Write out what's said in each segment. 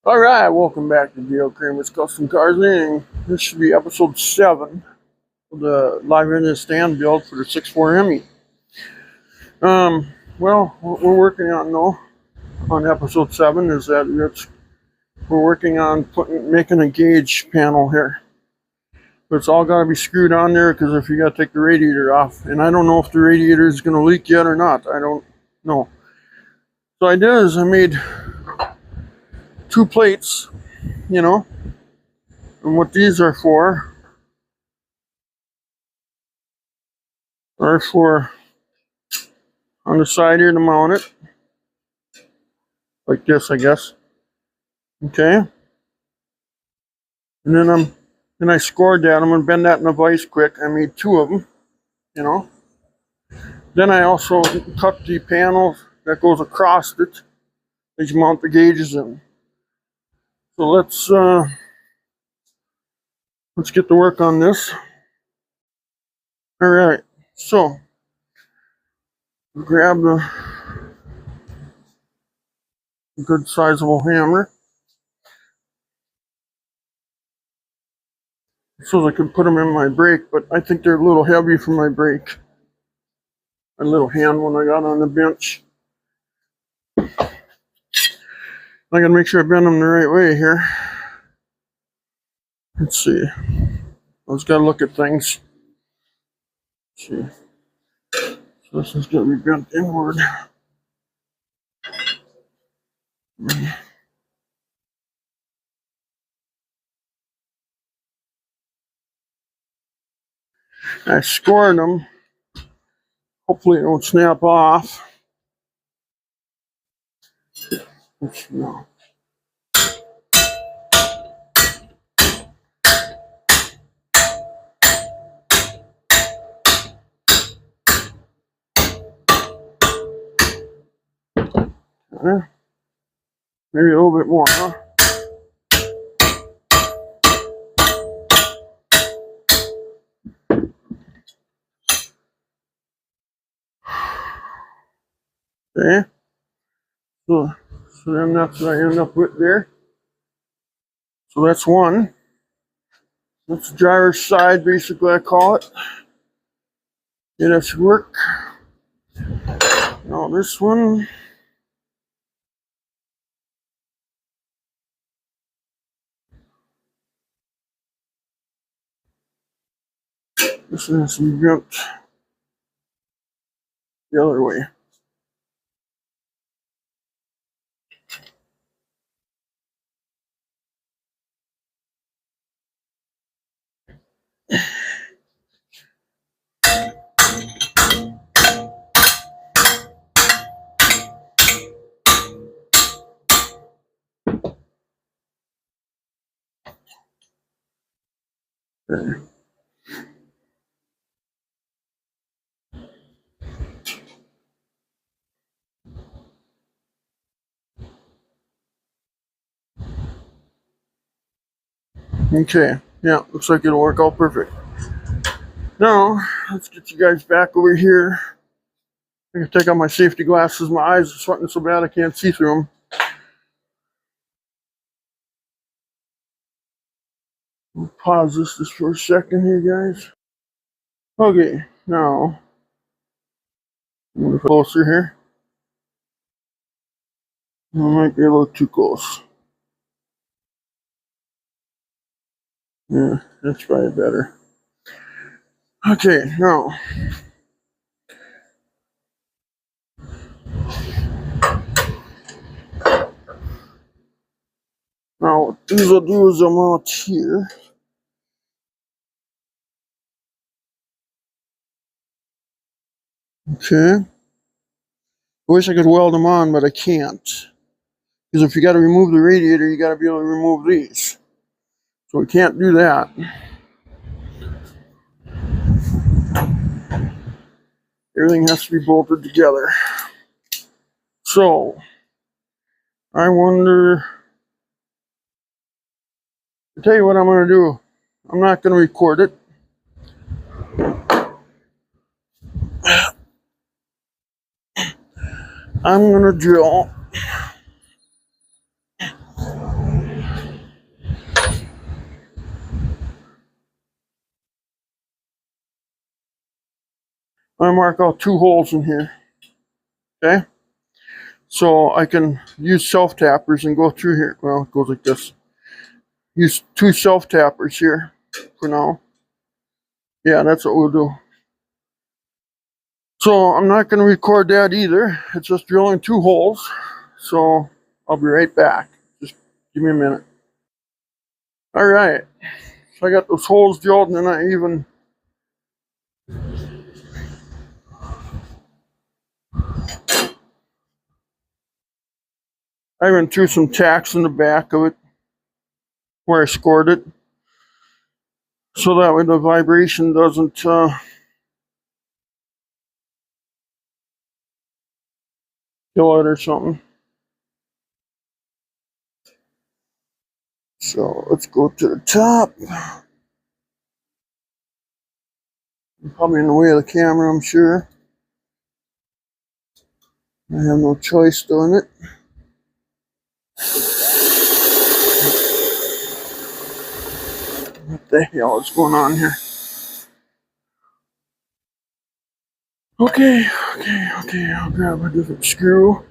All right, welcome back to Dale Kramer's Custom Cars Inc. This should be episode 7 of the live in the stand build for the 6.4 Hemi. Well, what we're working on though on episode 7 is that we're working on making a gauge panel here. But it's all got to be screwed on there because if you got to take the radiator off, and I don't know if the radiator is going to leak yet or not. I don't know. So I did is I made 2 plates, and what these are for on the side here to mount it, like this, I guess. Okay, and then I scored that. I'm gonna bend that in a vise quick. I made 2 of them, you know. Then I also cut the panel that goes across it as you mount the gauges in. So let's get to work on this. All right, so grab the good sizable hammer so I can put them in my brake, but I think they're a little heavy for my brake. A little hand when I got on the bench. I gotta make sure I bend them the right way here. Let's see. I just gotta look at things. Let's see. So this is gonna be bent inward. I scored them. Hopefully it won't snap off. No. Maybe a little bit more, huh? Okay. So then that's what I end up with there. So that's one. That's the driver's side, basically, I call it. Yeah, that should work. Now this one. This one has to be bent the other way. There. Okay, yeah, looks like it'll work out perfect. Now, let's get you guys back over here. I can take out my safety glasses. My eyes are sweating so bad I can't see through them. I'll pause this just for a second here, guys. Okay, now, move closer here. I might be a little too close. Yeah, that's probably better. Okay, now. Now, what these will do is I'll mount here. Okay. I wish I could weld them on, but I can't. Because if you got to remove the radiator, you got to be able to remove these. So we can't do that. Everything has to be bolted together. So, I wonder. I'll tell you what I'm going to do. I'm not going to record it. I'm going to drill I mark out 2 holes in here. Okay? So I can use self-tappers and go through here. Well, it goes like this. Use 2 self-tappers here for now. Yeah, that's what we'll do. So I'm not going to record that either. It's just drilling 2 holes. So I'll be right back. Just give me a minute. All right. So I got those holes drilled, and then I even threw some tacks in the back of it where I scored it. So that way the vibration doesn't kill it or something. So let's go to the top. I'm probably in the way of the camera, I'm sure. I have no choice doing it. What the hell is going on here? Okay, I'll grab a different screw.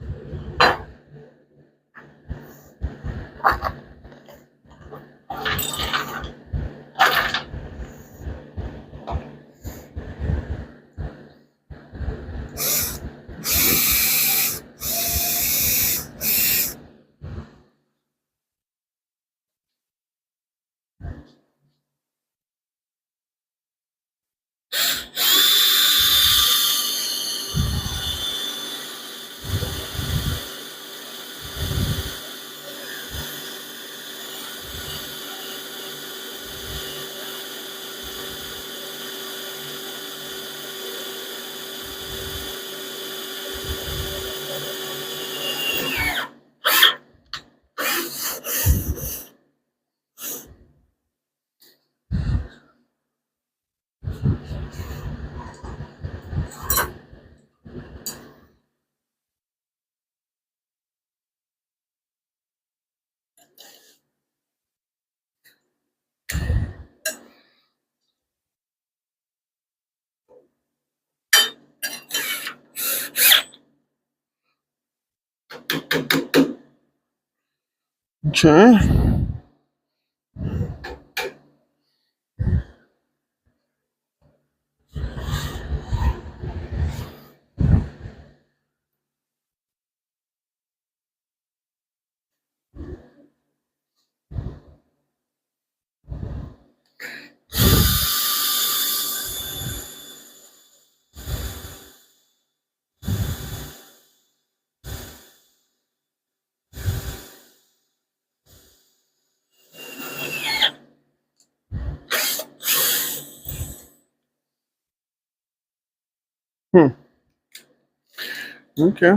Okay. Okay.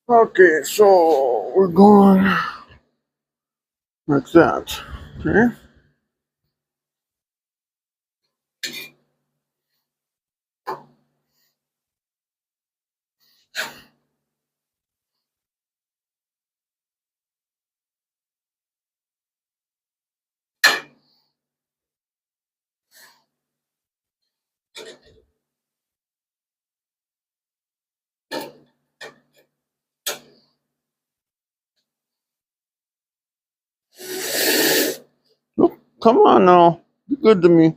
Okay, so we're going like that. Okay. Oh, come on now. Be good to me.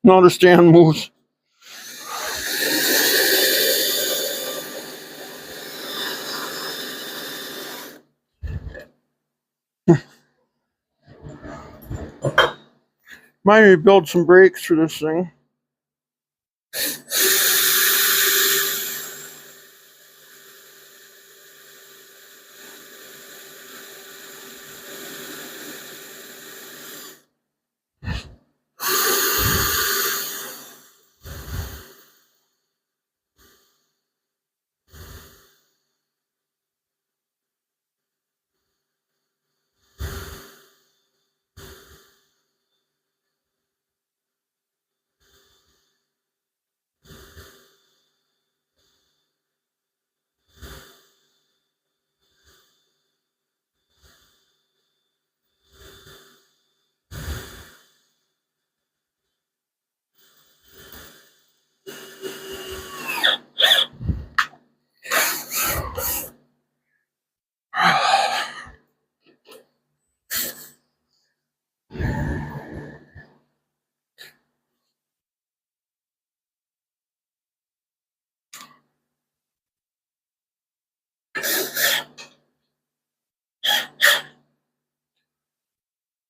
Now the stand moves. Might need to build some brakes for this thing.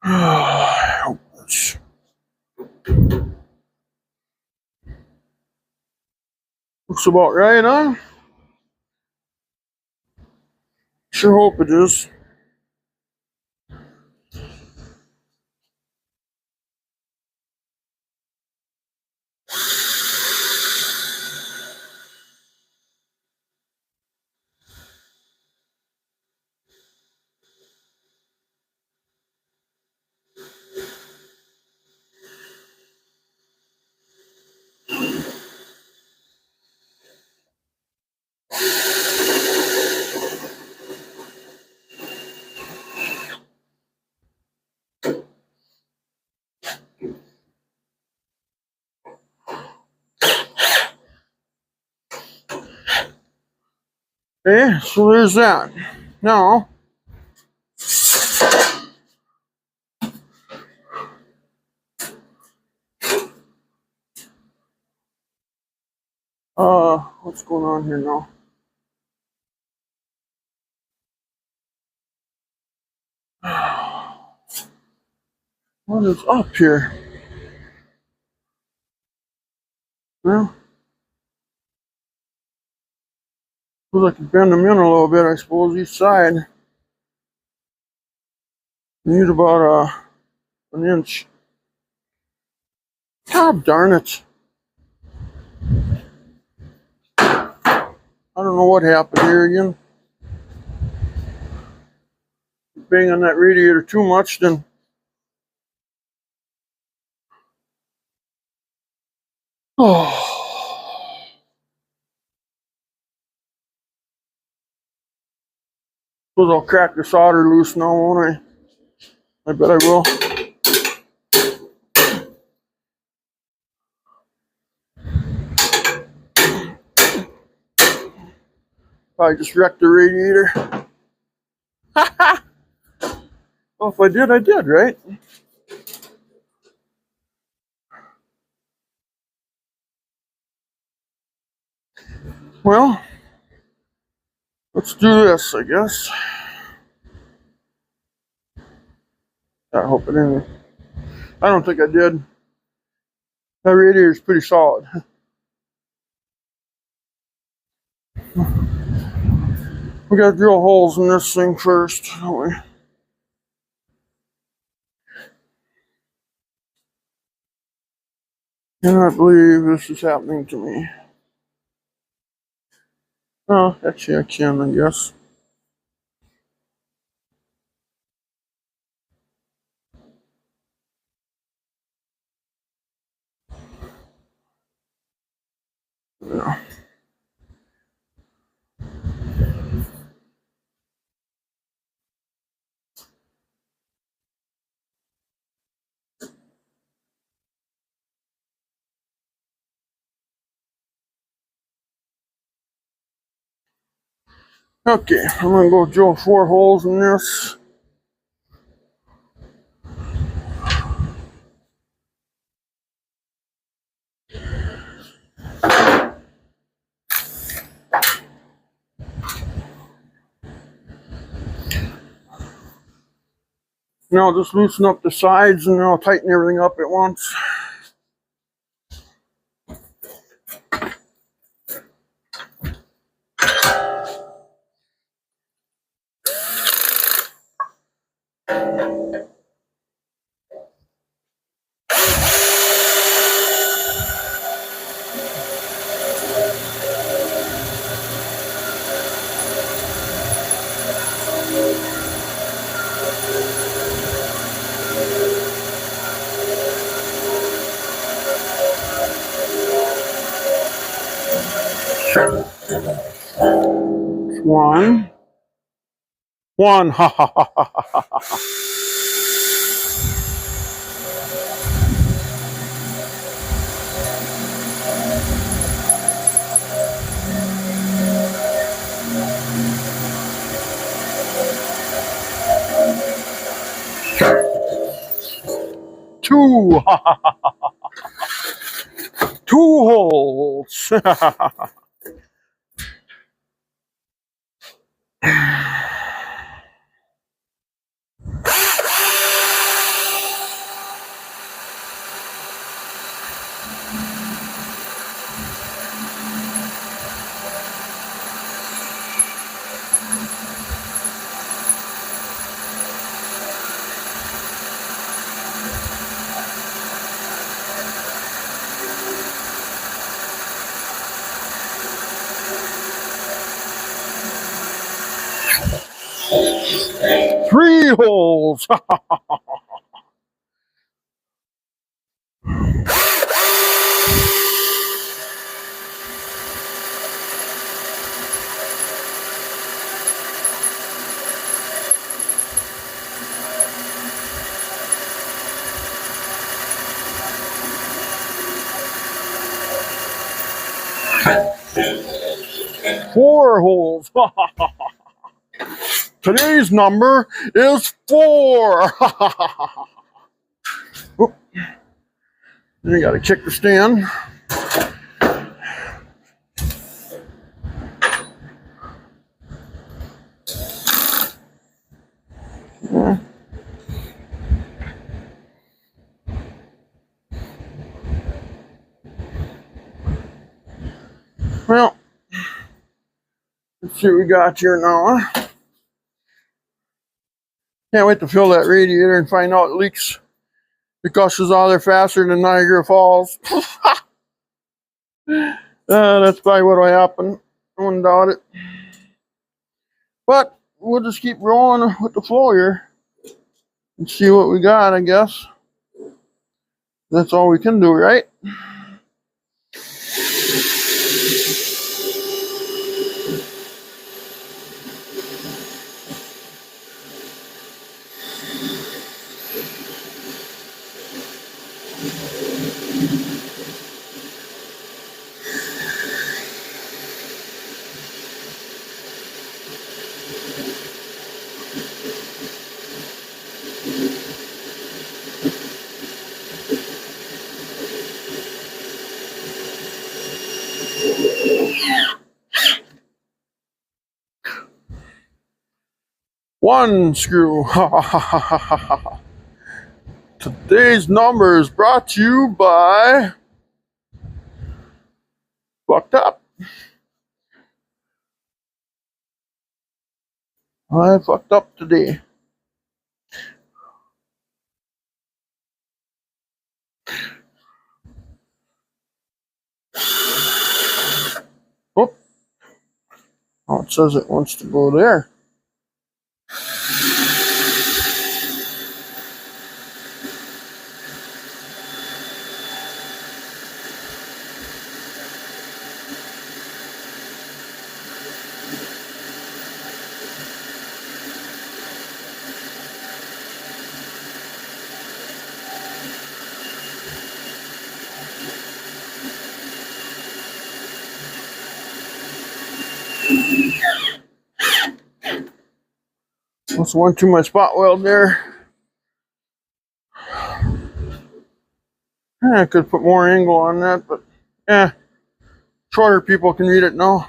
Looks about right, huh? Sure hope it is. Okay, so there's that. Now, what's going on here now? What is up here? Well, suppose I can bend them in a little bit, I suppose, each side. Need about an inch. God darn it. I don't know what happened here again. Bang on that radiator too much, then. Oh. Suppose I'll crack the solder loose now, won't I? I bet I will. Probably just wrecked the radiator. Well, if I did, right? Well, let's do this, I guess. I hope it didn't. I don't think I did. That radiator's pretty solid. We gotta drill holes in this thing first, don't we? Cannot believe this is happening to me. Oh, actually I can, I guess. Yeah. Okay, I'm gonna go drill 4 holes in this. Now I'll just loosen up the sides and then I'll tighten everything up at once. One. One, ha ha ha ha ha ha ha. 2, ha ha ha ha. 2 holes. 3 holes. 4 holes. Today's number is 4. Oh, you got to kick the stand. Yeah. Well, let's see what we got here now. Huh? Can't wait to fill that radiator and find out it leaks. It gushes out of there faster than Niagara Falls. That's probably what will happen. I wouldn't doubt it. But we'll just keep rolling with the flow here and see what we got, I guess. That's all we can do, right? One screw. Today's number is brought to you by Fucked Up. I fucked up today. Oh, it says it wants to go there. That's one too much spot weld there. I could put more angle on that, but shorter people can read it now.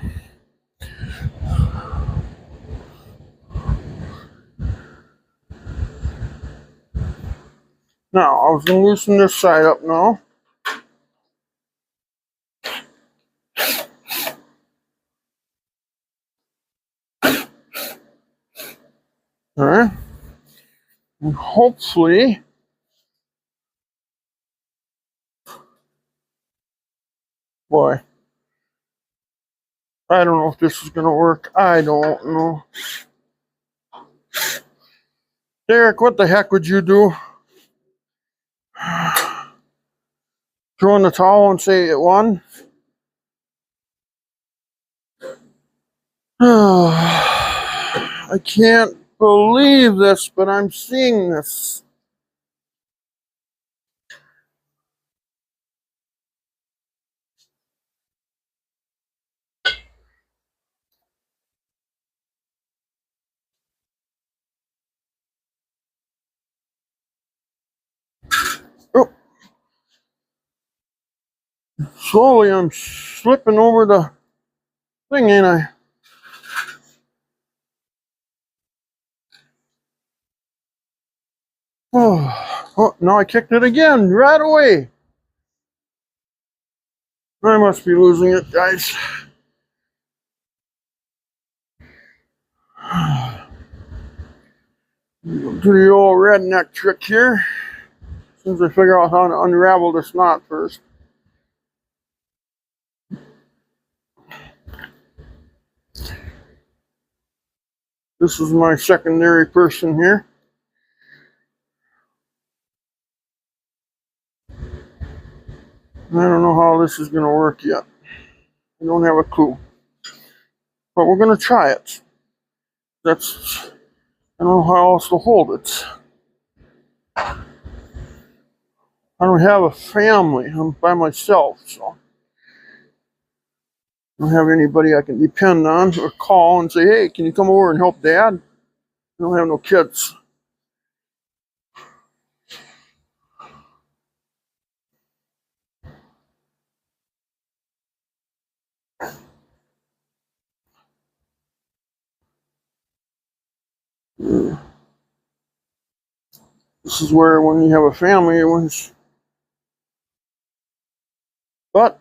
Now, I was going to loosen this side up now. Alright. And hopefully, boy, I don't know if this is going to work. I don't know. Derek, what the heck would you do? Throw in the towel and say it won? I can't believe this, but I'm seeing this. Oh. Slowly, I'm slipping over the thing, ain't I? Oh, now I kicked it again, right away. I must be losing it, guys. Do the old redneck trick here. As soon as I figure out how to unravel this knot first. This is my secondary person here. I don't know how this is going to work yet. I don't have a clue. But we're going to try it. I don't know how else to hold it. I don't have a family. I'm by myself, so I don't have anybody I can depend on or call and say, hey, can you come over and help Dad? I don't have no kids. This is where when you have a family, but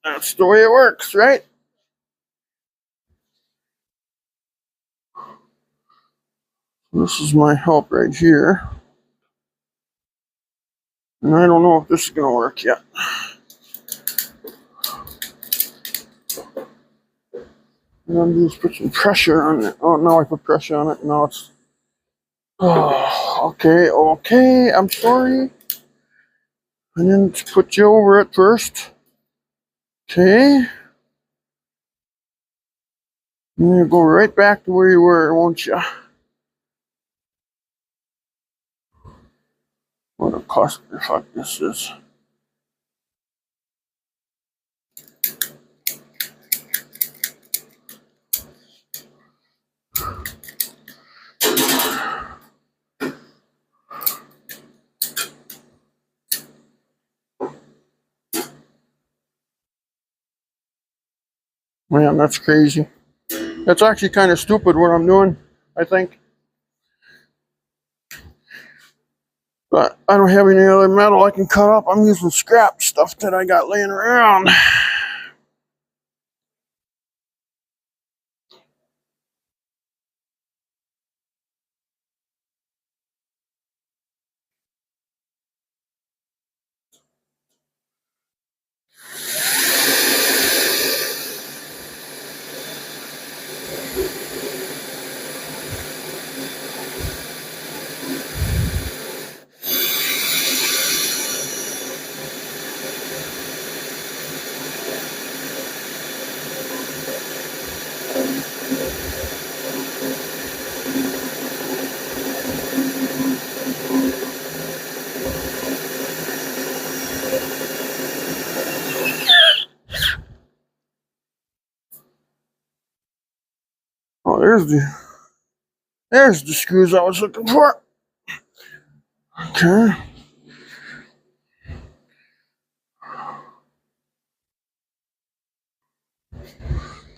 that's the way it works, right? This is my help right here. And I don't know if this is going to work yet. And I'm just put some pressure on it. Oh, now I put pressure on it. Now it's... Oh, okay. I'm sorry. I didn't put you over it first. Okay. And you go right back to where you were, won't you? What a cluster fuck this is. Man, that's crazy. That's actually kind of stupid what I'm doing, I think. But I don't have any other metal I can cut up. I'm using scrap stuff that I got laying around. Oh, there's the screws I was looking for. Okay.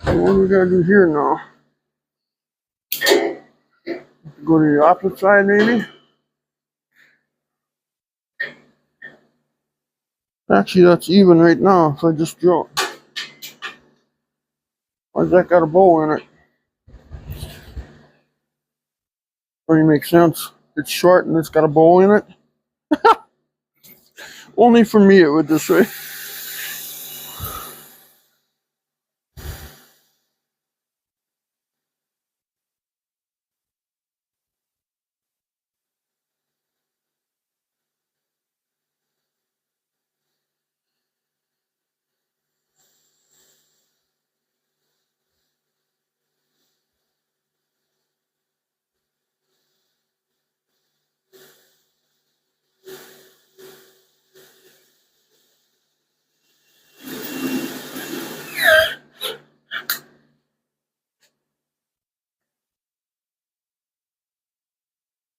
So what do we gotta do here now? Go to the opposite side, maybe? Actually, that's even right now if I just drill it. Why's that got a bowl in it? Doesn't make sense. It's short and it's got a bowl in it. Only for me it would this way.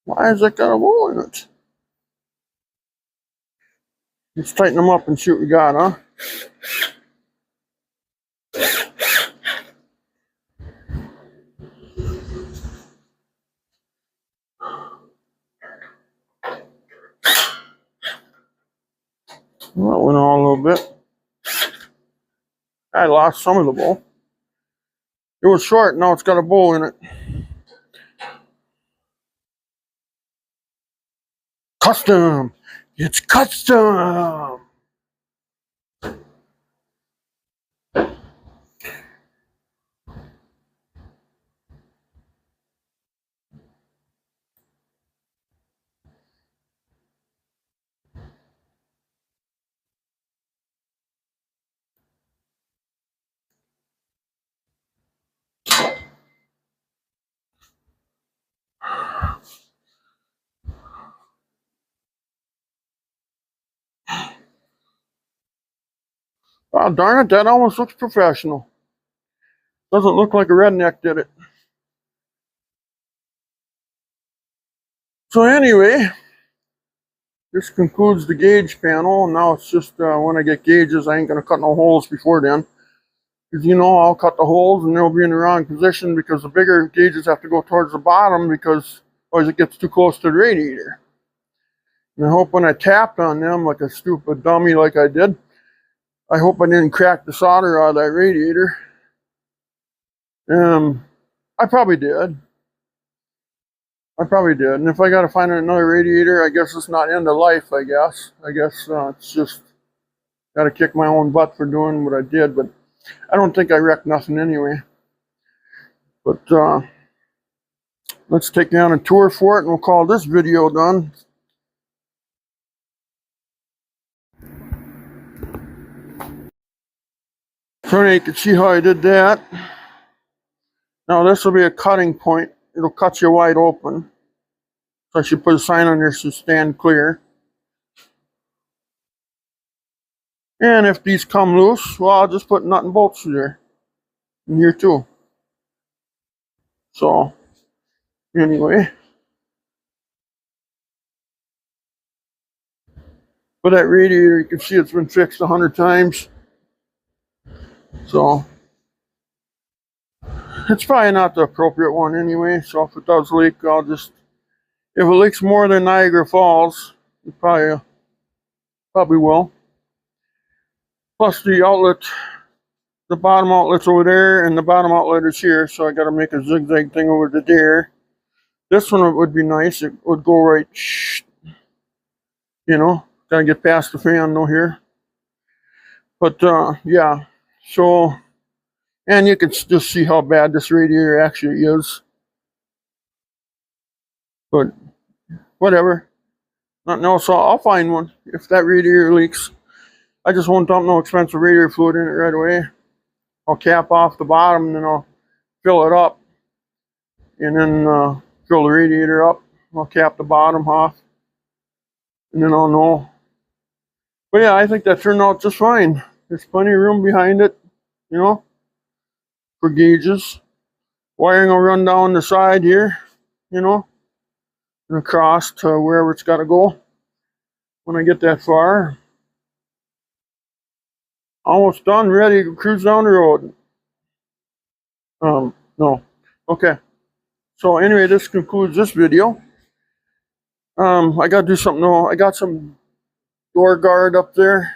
Why has that got a bowl in it? Let's tighten them up and see what we got, huh? Well, that went on a little bit. I lost some of the bowl. It was short, now it's got a bowl in it. Custom! It's custom! Oh, darn it, that almost looks professional. Doesn't look like a redneck did it. So anyway, this concludes the gauge panel. Now it's just when I get gauges, I ain't going to cut no holes before then. Because, you know, I'll cut the holes and they'll be in the wrong position because the bigger gauges have to go towards the bottom because otherwise it gets too close to the radiator. And I hope when I tapped on them like a stupid dummy like I did, I hope I didn't crack the solder out of that radiator. I probably did. And if I got to find another radiator, I guess it's not end of life, I guess. It's just got to kick my own butt for doing what I did. But I don't think I wrecked nothing anyway. But let's take you on a tour for it, and we'll call this video done. So now you can see how I did that. Now this will be a cutting point. It'll cut you wide open. So I should put a sign on there to stand clear. And if these come loose, well, I'll just put nut and bolts through there. In here too. So, anyway. But that radiator, you can see it's been fixed 100 times. So, it's probably not the appropriate one anyway. So if it does leak, I'll just, if it leaks more than Niagara Falls, it probably will. Plus the outlet, the bottom outlet's over there, and the bottom outlet is here, so I got to make a zigzag thing over to there. This one would be nice. It would go right, you know, gotta get past the fan though here. But yeah, so, and you can just see how bad this radiator actually is. But whatever. Nothing else, I'll find one if that radiator leaks. I just won't dump no expensive radiator fluid in it right away. I'll cap off the bottom and then I'll fill it up. And then fill the radiator up. I'll cap the bottom off. And then I'll know. But yeah, I think that turned out just fine. There's plenty of room behind it, you know, for gauges. Wiring will run down the side here, you know, and across to wherever it's got to go when I get that far. Almost done, ready to cruise down the road. No. Okay. So anyway, this concludes this video. I gotta do something though. I got some door guard up there.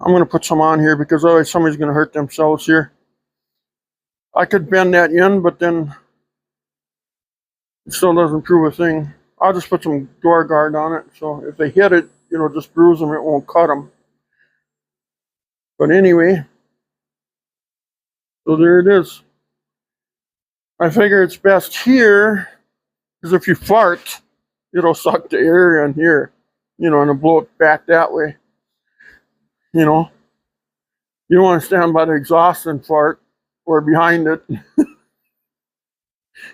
I'm gonna put some on here because otherwise somebody's gonna hurt themselves here. I could bend that in, but then it still doesn't prove a thing. I'll just put some door guard on it, so if they hit it, it'll just bruise them, it won't cut them. But anyway, so there it is. I figure it's best here, because if you fart, it'll suck the air in here, you know, and it'll blow it back that way. You know, you don't want to stand by the exhaust and fart, or behind it. Because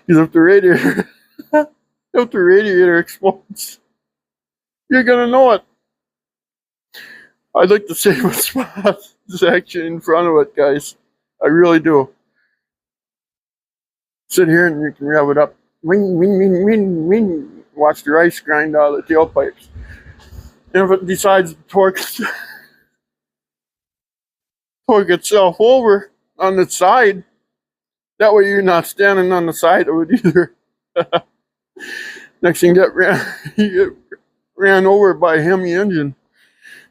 if the radiator explodes, you're gonna know it. I'd like to save a spot is actually in front of it, guys. I really do. Sit here and you can rev it up. Wing, wing, wing, wing, wing. Watch the ice grind out of the tailpipes. And if it decides to torque itself over on the side, that way you're not standing on the side of it either. Next thing you get ran over by a hemi engine.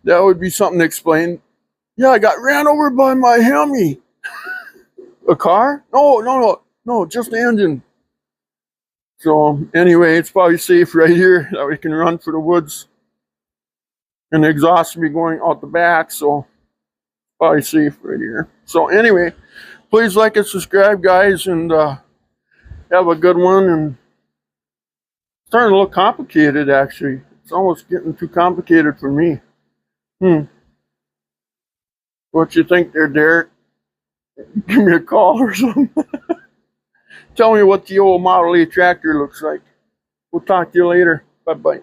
That would be something to explain. Yeah, I got ran over by my hemi. A car? No, just the engine. So anyway, it's probably safe right here that we can run for the woods. And the exhaust will be going out the back, so probably safe right here. So anyway, please like and subscribe, guys, and have a good one. And it's starting to look complicated, actually. It's almost getting too complicated for me. What you think there, Derek? Give me a call or something. Tell me what the old Model A tractor looks like. We'll talk to you later. Bye-bye.